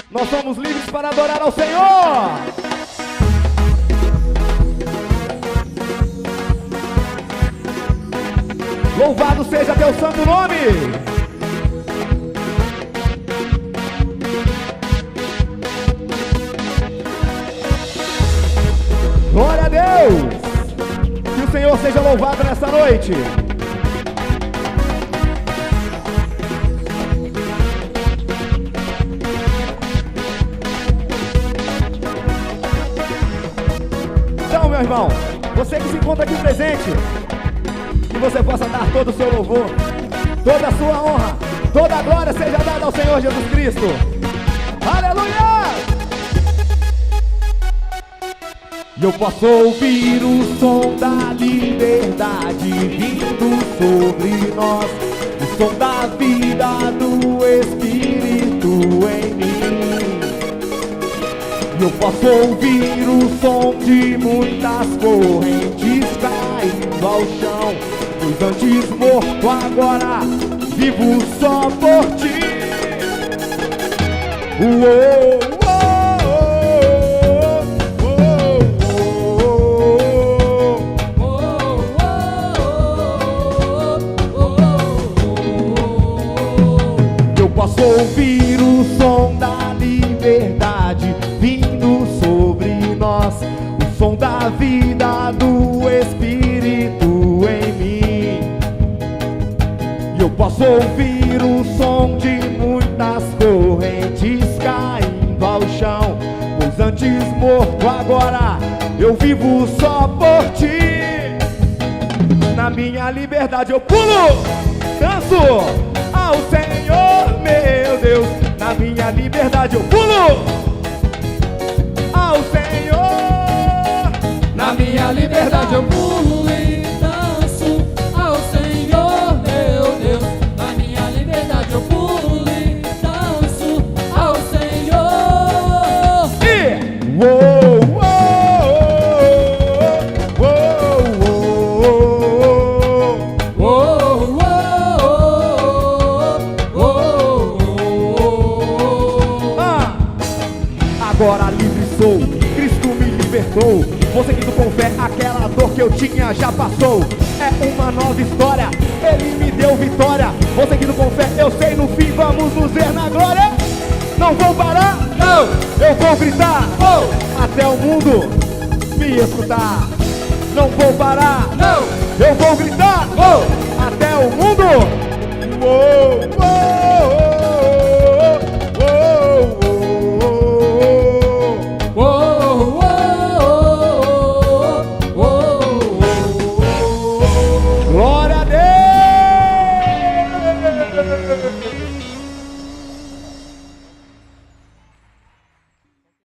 Nós somos livres para adorar ao Senhor. Louvado seja teu santo nome. Glória a Deus. Que o Senhor seja louvado nessa noite. Então, meu irmão, você que se encontra aqui presente, que você possa dar todo o seu louvor, toda a sua honra, toda a glória seja dada ao Senhor Jesus Cristo. Aleluia! E eu posso ouvir o som da liberdade vindo sobre nós, o som da vida do Espírito em mim. E eu posso ouvir o som de muitas correntes caindo ao chão, pois antes morto agora vivo só por ti. Uou! Posso ouvir o som da liberdade vindo sobre nós, o som da vida do Espírito em mim. E eu posso ouvir o som de muitas correntes caindo ao chão, pois antes morto agora eu vivo só por ti. Na minha liberdade eu pulo, danço ao Senhor, meu Deus. Na minha liberdade eu pulo ao Senhor. Na minha liberdade eu pulo e danço ao Senhor, meu Deus. Na minha liberdade eu pulo e danço ao Senhor. E uou, agora livre sou, Cristo me libertou. Vou seguindo com fé, aquela dor que eu tinha já passou. É uma nova história, Ele me deu vitória. Vou seguindo com fé, eu sei no fim vamos nos ver na glória. Não vou parar, não, eu vou gritar, oh, até o mundo me escutar. Não vou parar, não, eu vou gritar, oh,